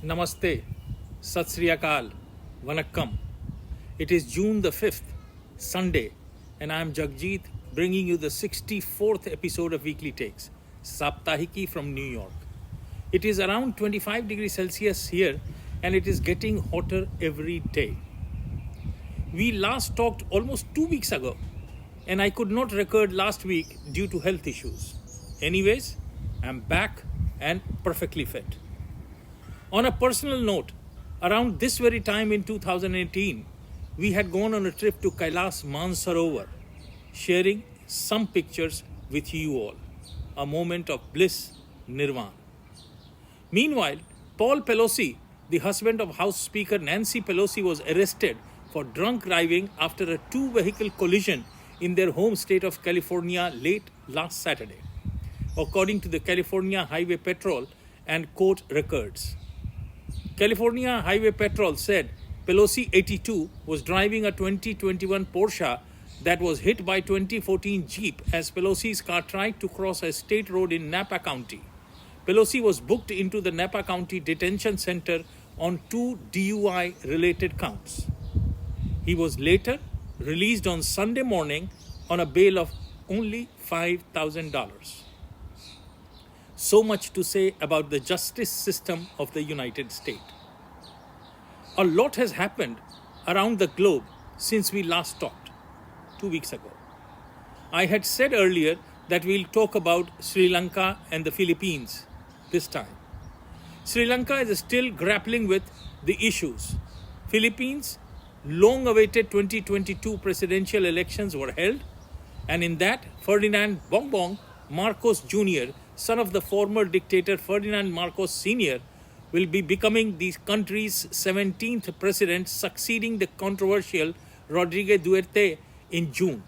Namaste, Sat Sri Akal, Vanakkam. It is June the 5th, Sunday, and I am Jagjit bringing you the 64th episode of Weekly Takes, Saptahiki from New York. It is around 25 degrees Celsius here and it is getting hotter every day. We last talked almost 2 weeks ago and I could not record last week due to health issues. Anyways, I'm back and perfectly fit. On a personal note, around this very time in 2018, we had gone on a trip to Kailas Mansarovar, sharing some pictures with you all, a moment of bliss, nirvana. Meanwhile, Paul Pelosi, the husband of House Speaker Nancy Pelosi, was arrested for drunk driving after a two-vehicle collision in their home state of California late last Saturday, according to the California Highway Patrol and court records. California Highway Patrol said Pelosi, 82, was driving a 2021 Porsche that was hit by 2014 Jeep as Pelosi's car tried to cross a state road in Napa County. Pelosi was booked into the Napa County Detention Center on 2 DUI-related counts. He was later released on Sunday morning on a bail of only $5,000. So much to say about the justice system of the United States. A lot has happened around the globe since we last talked 2 weeks ago. I had said earlier that we'll talk about Sri Lanka and the Philippines this time. Sri Lanka is still grappling with the issues. Philippines' long-awaited 2022 presidential elections were held, and in that, Ferdinand Bongbong Marcos Jr., son of the former dictator Ferdinand Marcos Sr., will be becoming the country's 17th president, succeeding the controversial Rodrigo Duterte in June.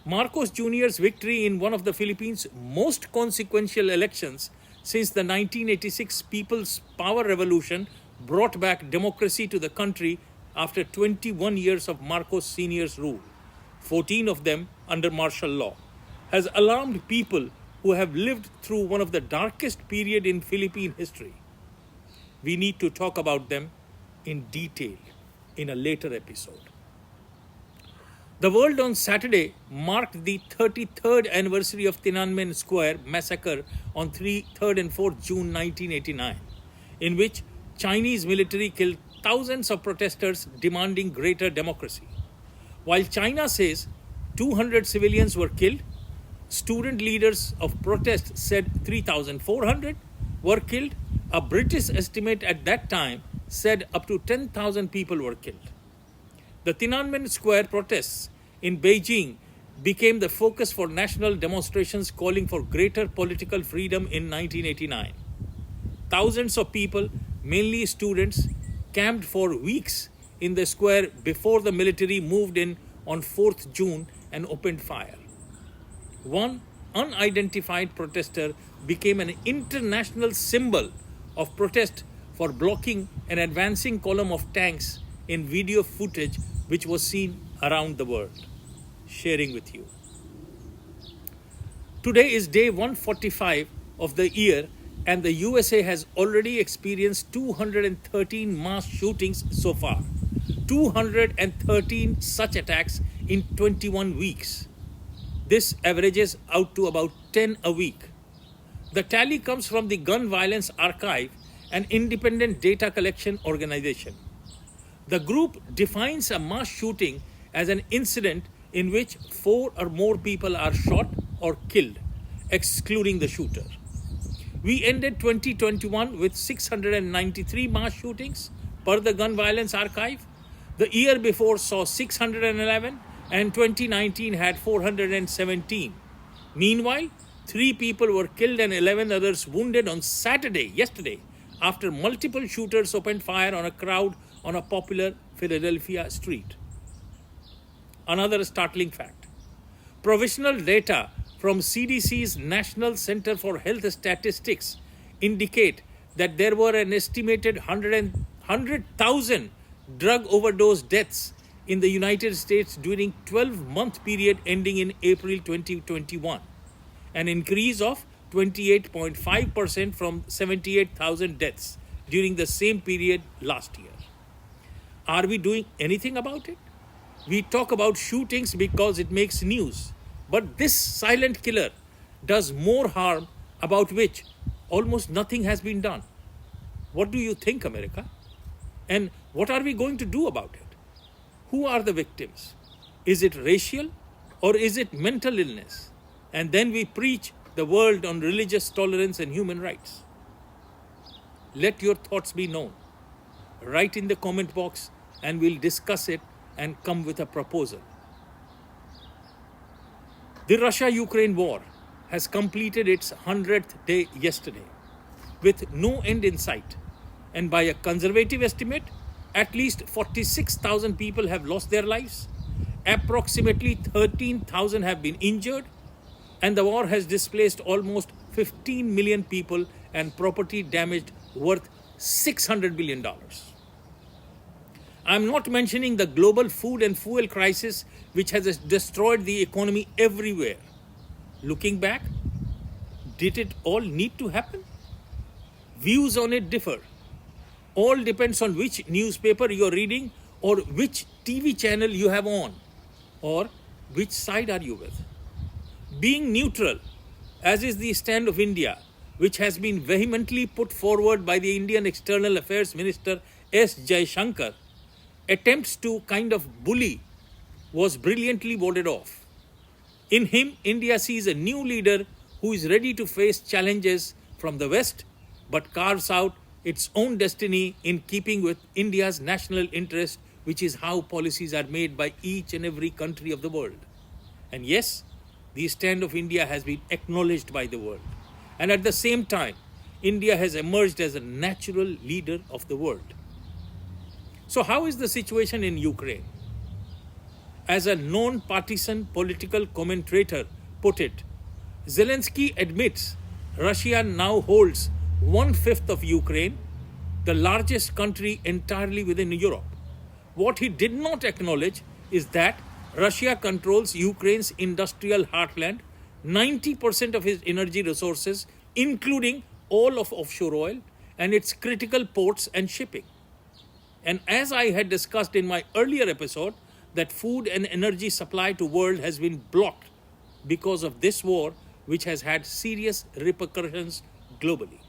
Marcos Jr.'s victory in one of the Philippines' most consequential elections since the 1986 People's Power Revolution brought back democracy to the country after 21 years of Marcos Sr.'s rule, 14 of them under martial law, has alarmed people who have lived through one of the darkest period in Philippine history. We need to talk about them in detail in a later episode. The world on Saturday marked the 33rd anniversary of Tiananmen Square massacre on 3rd and 4th June 1989, in which Chinese military killed thousands of protesters demanding greater democracy. While China says 200 civilians were killed, student leaders of protest said 3,400 were killed. A British estimate at that time said up to 10,000 people were killed. The Tiananmen Square protests in Beijing became the focus for national demonstrations calling for greater political freedom in 1989. Thousands of people, mainly students, camped for weeks in the square before the military moved in on 4th June and opened fire. One unidentified protester became an international symbol of protest for blocking an advancing column of tanks in video footage which was seen around the world. Sharing with you. Today is day 145 of the year and the USA has already experienced 213 mass shootings so far. 213 such attacks in 21 weeks. This averages out to about 10 a week. The tally comes from the Gun Violence Archive, an independent data collection organization. The group defines a mass shooting as an incident in which 4 or more people are shot or killed, excluding the shooter. We ended 2021 with 693 mass shootings per the Gun Violence Archive. The year before saw 611 and 2019 had 417. Meanwhile, 3 people were killed and 11 others wounded on yesterday, after multiple shooters opened fire on a crowd on a popular Philadelphia street. Another startling fact. Provisional data from CDC's National Center for Health Statistics indicate that there were an estimated 100,000 drug overdose deaths in the United States during 12-month period ending in April 2021, an increase of 28.5% from 78,000 deaths during the same period last year. Are we doing anything about it? We talk about shootings because it makes news, but this silent killer does more harm about which almost nothing has been done. What do you think, America? And what are we going to do about it? Who are the victims? Is it racial or is it mental illness? And then we preach the world on religious tolerance and human rights. Let your thoughts be known. Write in the comment box and we'll discuss it and come with a proposal. The Russia-Ukraine war has completed its 100th day yesterday with no end in sight. And by a conservative estimate, at least 46,000 people have lost their lives, approximately 13,000 have been injured, and the war has displaced almost 15 million people and property damaged worth $600 billion. I'm not mentioning the global food and fuel crisis which has destroyed the economy everywhere. Looking back, did it all need to happen? Views on it differ. All depends on which newspaper you're reading or which TV channel you have on or which side are you with. Being neutral, as is the stand of India, which has been vehemently put forward by the Indian External Affairs Minister S. Jaishankar, attempts to kind of bully was brilliantly warded off. In him, India sees a new leader who is ready to face challenges from the West, but carves out its own destiny in keeping with India's national interest, which is how policies are made by each and every country of the world. And yes, the stand of India has been acknowledged by the world. And at the same time, India has emerged as a natural leader of the world. So how is the situation in Ukraine? As a non-partisan political commentator put it, Zelensky admits Russia now holds 1/5 of Ukraine, the largest country entirely within Europe. What he did not acknowledge is that Russia controls Ukraine's industrial heartland, 90% of its energy resources, including all of offshore oil, and its critical ports and shipping. And as I had discussed in my earlier episode, that food and energy supply to world has been blocked because of this war, which has had serious repercussions globally.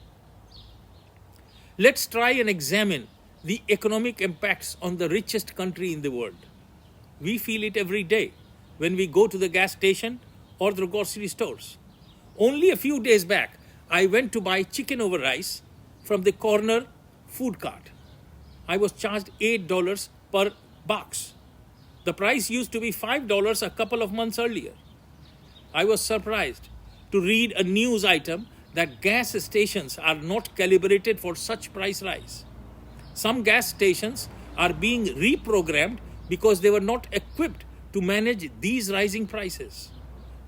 Let's try and examine the economic impacts on the richest country in the world. We feel it every day when we go to the gas station or the grocery stores. Only a few days back, I went to buy chicken over rice from the corner food cart. I was charged $8 per box. The price used to be $5 a couple of months earlier. I was surprised to read a news item that gas stations are not calibrated for such price rise. Some gas stations are being reprogrammed because they were not equipped to manage these rising prices.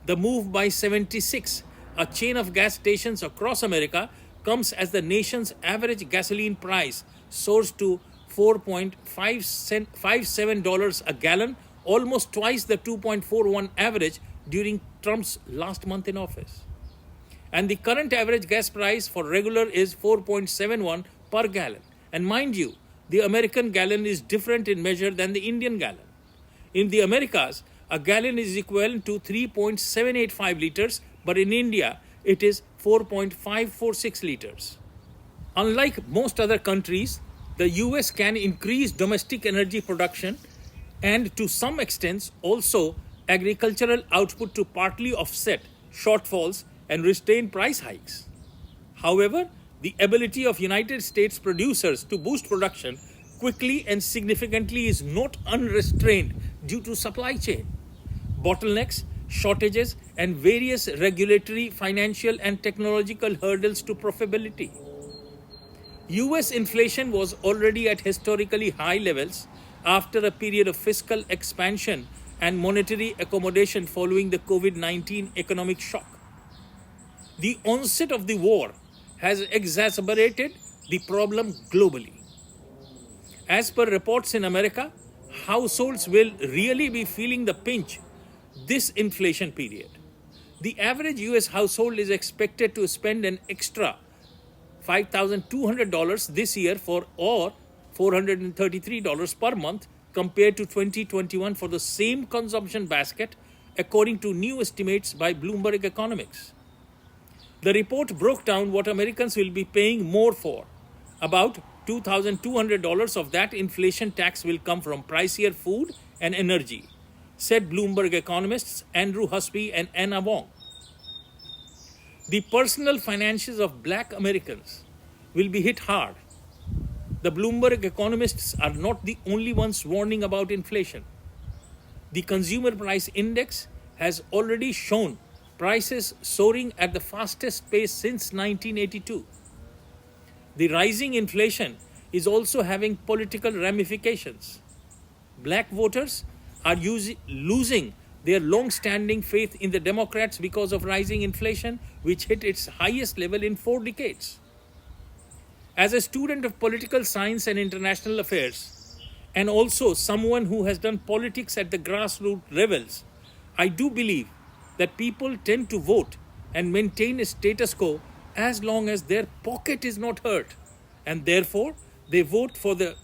The move by 76, a chain of gas stations across America, comes as the nation's average gasoline price soars to $4.57 a gallon, almost twice the 2.41 average during Trump's last month in office. And the current average gas price for regular is 4.71 per gallon. And mind you, the American gallon is different in measure than the Indian gallon. In the Americas, a gallon is equivalent to 3.785 liters, but in India, it is 4.546 liters. Unlike most other countries, the US can increase domestic energy production and to some extent also agricultural output to partly offset shortfalls and restrain price hikes. However, the ability of United States producers to boost production quickly and significantly is not unrestrained due to supply chain bottlenecks, shortages, and various regulatory, financial, and technological hurdles to profitability. US inflation was already at historically high levels after a period of fiscal expansion and monetary accommodation following the COVID-19 economic shock. The onset of the war has exacerbated the problem globally. As per reports in America, households will really be feeling the pinch this inflation period. The average US household is expected to spend an extra $5,200 this year or $433 per month compared to 2021 for the same consumption basket, according to new estimates by Bloomberg Economics. The report broke down what Americans will be paying more for. About $2,200 of that inflation tax will come from pricier food and energy, said Bloomberg economists Andrew Husby and Anna Wong. The personal finances of black Americans will be hit hard. The Bloomberg economists are not the only ones warning about inflation. The Consumer Price Index has already shown prices soaring at the fastest pace since 1982. The rising inflation is also having political ramifications. Black voters are losing their long-standing faith in the Democrats because of rising inflation, which hit its highest level in 4 decades. As a student of political science and international affairs, and also someone who has done politics at the grassroots levels, I do believe that people tend to vote and maintain a status quo as long as their pocket is not hurt, and therefore they vote for the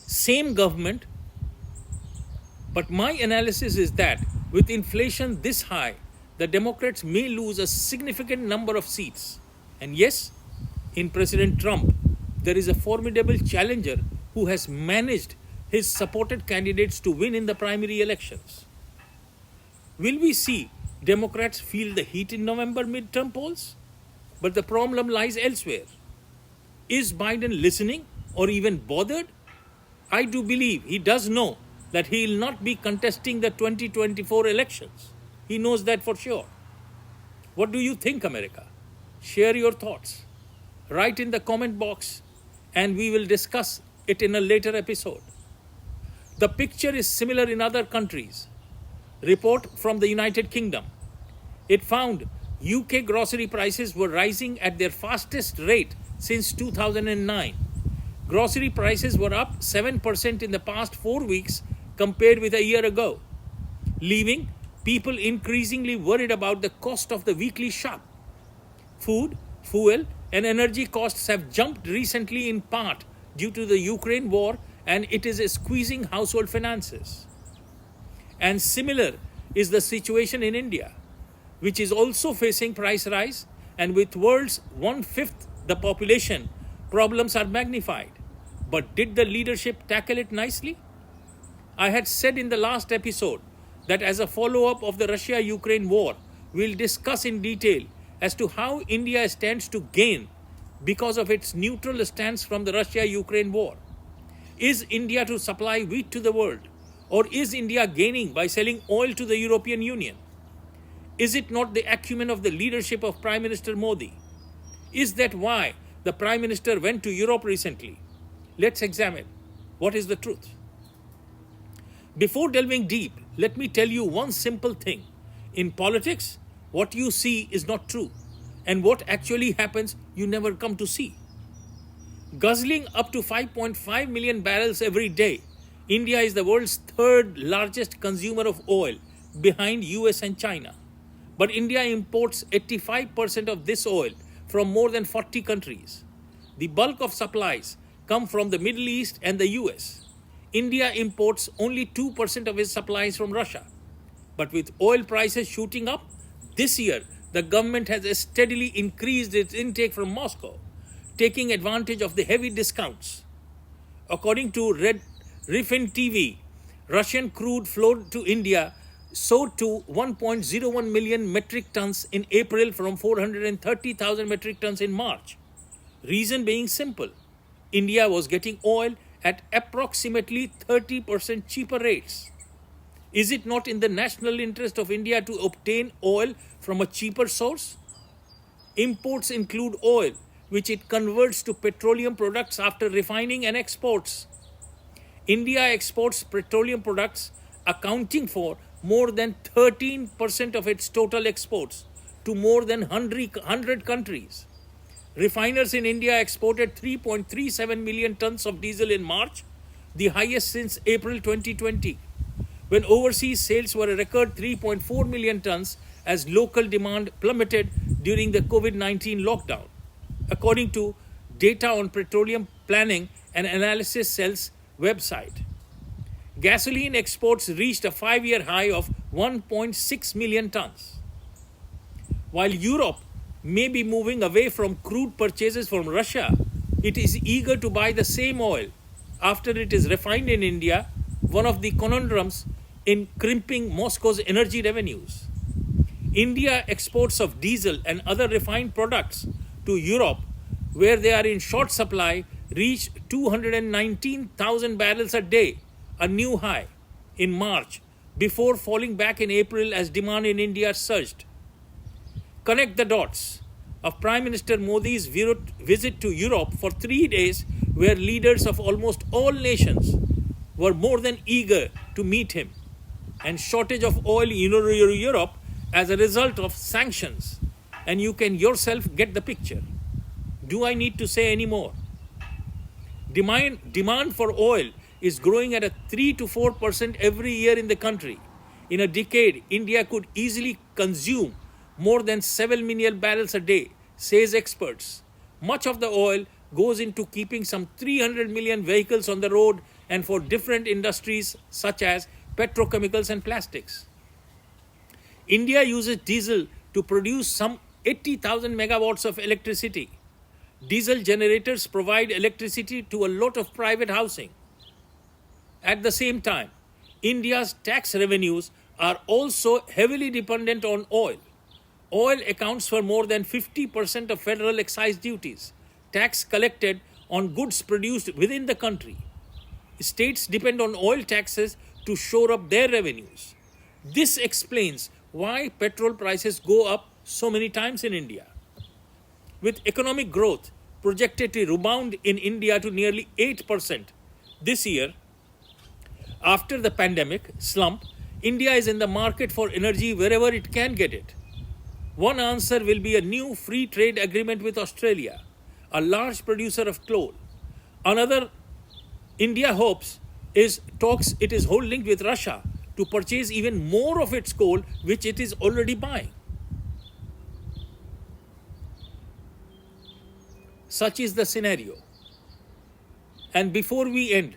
same government. But my analysis is that with inflation this high, the Democrats may lose a significant number of seats. And yes, in President Trump, there is a formidable challenger who has managed his supported candidates to win in the primary elections. Will we see Democrats feel the heat in November midterm polls? But the problem lies elsewhere. Is Biden listening or even bothered? I do believe he does know that he will not be contesting the 2024 elections. He knows that for sure. What do you think, America? Share your thoughts. Write in the comment box and we will discuss it in a later episode. The picture is similar in other countries. Report from the United Kingdom. It found UK grocery prices were rising at their fastest rate since 2009. Grocery prices were up 7% in the past 4 weeks compared with a year ago, leaving people increasingly worried about the cost of the weekly shop. Food, fuel, and energy costs have jumped recently in part due to the Ukraine war, and it is squeezing household finances. And similar is the situation in India, which is also facing price rise, and with world's 1/5 the population, problems are magnified. But did the leadership tackle it nicely? I had said in the last episode that as a follow-up of the Russia-Ukraine war, we'll discuss in detail as to how India stands to gain because of its neutral stance from the Russia-Ukraine war. Is India to supply wheat to the world? Or is India gaining by selling oil to the European Union? Is it not the acumen of the leadership of Prime Minister Modi? Is that why the Prime Minister went to Europe recently? Let's examine what is the truth. Before delving deep, let me tell you one simple thing. In politics, what you see is not true, and what actually happens you never come to see. Guzzling up to 5.5 million barrels every day, India is the world's 3rd largest consumer of oil, behind US and China. But India imports 85% of this oil from more than 40 countries. The bulk of supplies come from the Middle East and the US. India imports only 2% of its supplies from Russia. But with oil prices shooting up, this year the government has steadily increased its intake from Moscow, taking advantage of the heavy discounts. According to Refin TV, Russian crude flowed to India soared to 1.01 million metric tons in April from 430,000 metric tons in March. Reason being simple. India was getting oil at approximately 30% cheaper rates. Is it not in the national interest of India to obtain oil from a cheaper source? Imports include oil, which it converts to petroleum products after refining and exports. India exports petroleum products accounting for more than 13% of its total exports to more than 100 countries. Refiners in India exported 3.37 million tons of diesel in March, the highest since April 2020, when overseas sales were a record 3.4 million tons as local demand plummeted during the COVID-19 lockdown. according to data on Petroleum Planning and Analysis Cell's website. Gasoline exports reached a 5-year high of 1.6 million tons. While Europe may be moving away from crude purchases from Russia, it is eager to buy the same oil after it is refined in India, one of the conundrums in crimping Moscow's energy revenues. India exports of diesel and other refined products to Europe, where they are in short supply, reached 219,000 barrels a day, a new high, in March, before falling back in April as demand in India surged. Connect the dots of Prime Minister Modi's visit to Europe for 3 days, where leaders of almost all nations were more than eager to meet him, and shortage of oil in Europe as a result of sanctions, and you can yourself get the picture. Do I need to say any more? Demand for oil is growing at a 3 to 4% every year in the country. In a decade, India could easily consume more than 7 million barrels a day, says experts. Much of the oil goes into keeping some 300 million vehicles on the road and for different industries such as petrochemicals and plastics. India uses diesel to produce some 80,000 megawatts of electricity. Diesel generators provide electricity to a lot of private housing. At the same time, India's tax revenues are also heavily dependent on oil. Oil accounts for more than 50% of federal excise duties, tax collected on goods produced within the country. States depend on oil taxes to shore up their revenues. This explains why petrol prices go up so many times in India. With economic growth projected to rebound in India to nearly 8% this year, after the pandemic slump, India is in the market for energy wherever it can get it. One answer will be a new free trade agreement with Australia, a large producer of coal. Another, India hopes, is talks it is holding with Russia to purchase even more of its coal, which it is already buying. Such is the scenario. And before we end,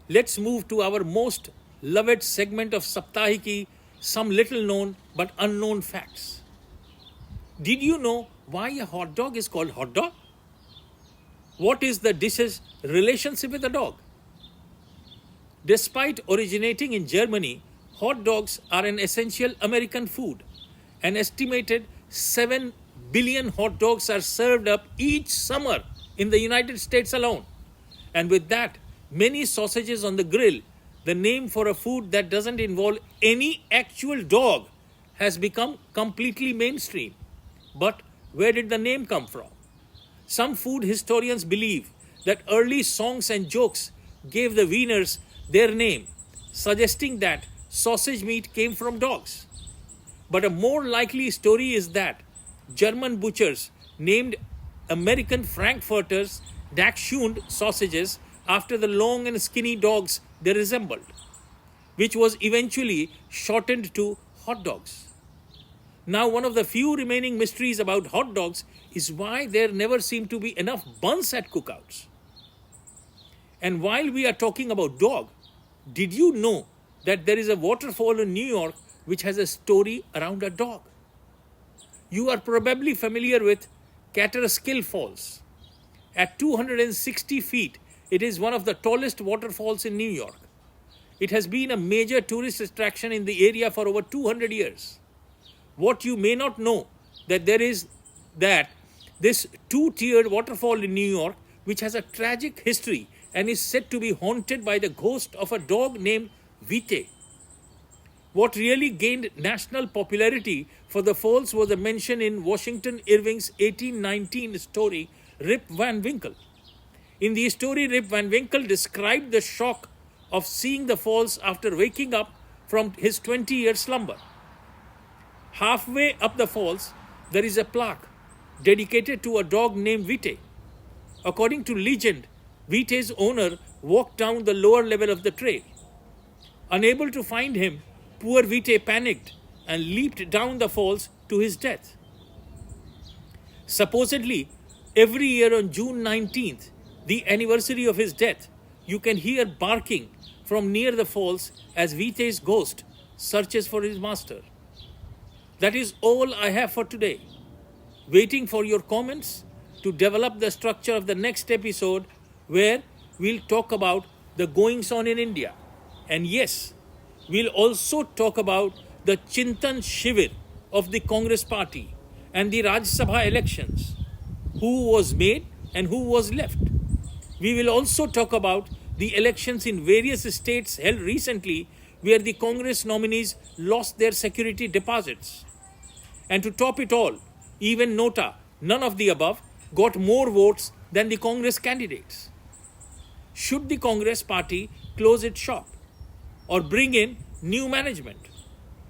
let's move to our most loved segment of Saptahiki, some little known but unknown facts. Did you know why a hot dog is called hot dog? What is the dish's relationship with a dog? Despite originating in Germany, hot dogs are an essential American food. An estimated 7 billion hot dogs are served up each summer in the United States alone. And with that, many sausages on the grill, the name for a food that doesn't involve any actual dog, has become completely mainstream. But where did the name come from? Some food historians believe that early songs and jokes gave the wieners their name, suggesting that sausage meat came from dogs. But a more likely story is that German butchers named American Frankfurters Dachshund sausages after the long and skinny dogs they resembled, which was eventually shortened to hot dogs. Now, one of the few remaining mysteries about hot dogs is why there never seem to be enough buns at cookouts. And while we are talking about dog, did you know that there is a waterfall in New York which has a story around a dog? You are probably familiar with Catterskill Falls. At 260 feet, it is one of the tallest waterfalls in New York. It has been a major tourist attraction in the area for over 200 years. What you may not know that this two-tiered waterfall in New York, which has a tragic history and is said to be haunted by the ghost of a dog named Vite. What really gained national popularity for the falls was a mention in Washington Irving's 1819 story, Rip Van Winkle. In the story, Rip Van Winkle described the shock of seeing the falls after waking up from his 20-year slumber. Halfway up the falls, there is a plaque dedicated to a dog named Vite. According to legend, Vite's owner walked down the lower level of the trail. Unable to find him, poor Vite panicked and leaped down the falls to his death. Supposedly, Every year on June 19th, the anniversary of his death, you can hear barking from near the falls as Vite's ghost searches for his master. That is all I have for today. Waiting for your comments to develop the structure of the next episode where we'll talk about the goings on in India. And yes, we'll also talk about the Chintan Shivir of the Congress party and the Rajya Sabha elections, who was made and who was left. We will also talk about the elections in various states held recently where the Congress nominees lost their security deposits. And to top it all, even Nota, none of the above, got more votes than the Congress candidates. Should the Congress party close its shop or bring in new management?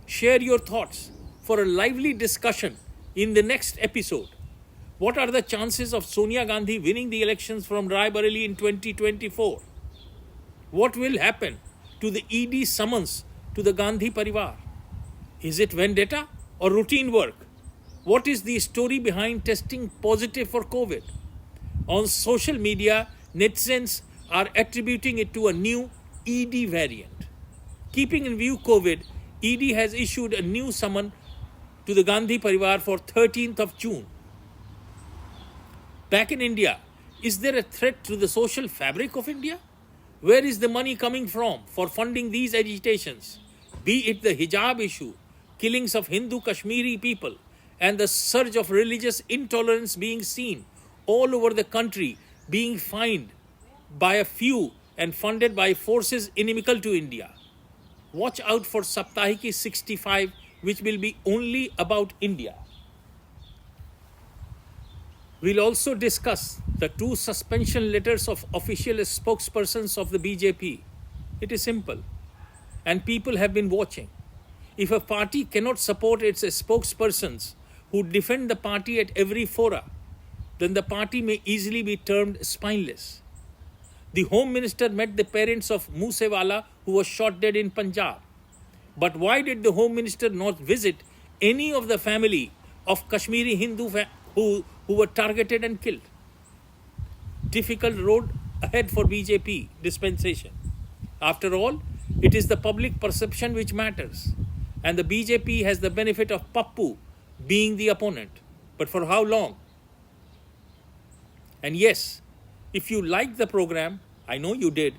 Share your thoughts for a lively discussion in the next episode. What are the chances of Sonia Gandhi winning the elections from Rai Bareli in 2024? What will happen to the ED summons to the Gandhi Parivar? Is it vendetta or routine work? What is the story behind testing positive for COVID? On social media, netizens are attributing it to a new ED variant. Keeping in view COVID, ED has issued a new summon to the Gandhi Parivar for 13th of June. Back in India, is there a threat to the social fabric of India? Where is the money coming from for funding these agitations? Be it the hijab issue, killings of Hindu Kashmiri people, and the surge of religious intolerance being seen all over the country, being fined by a few and funded by forces inimical to India. Watch out for Saptahiki-65, which will be only about India. We'll also discuss the 2 suspension letters of official spokespersons of the BJP. It is simple, and people have been watching. If a party cannot support its spokespersons who defend the party at every fora, then the party may easily be termed spineless. The Home Minister met the parents of Moosewala who was shot dead in Punjab. But why did the Home Minister not visit any of the family of Kashmiri Hindu who were targeted and killed? Difficult road ahead for BJP dispensation. After all, it is the public perception which matters. And the BJP has the benefit of Pappu being the opponent. But for how long? And yes, if you liked the program, I know you did,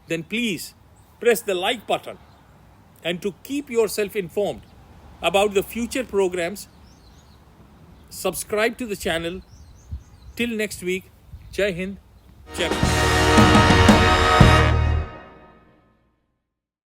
then please press the like button. And to keep yourself informed about the future programs, subscribe to the channel. Till next week, Jai Hind, Jai Bharat.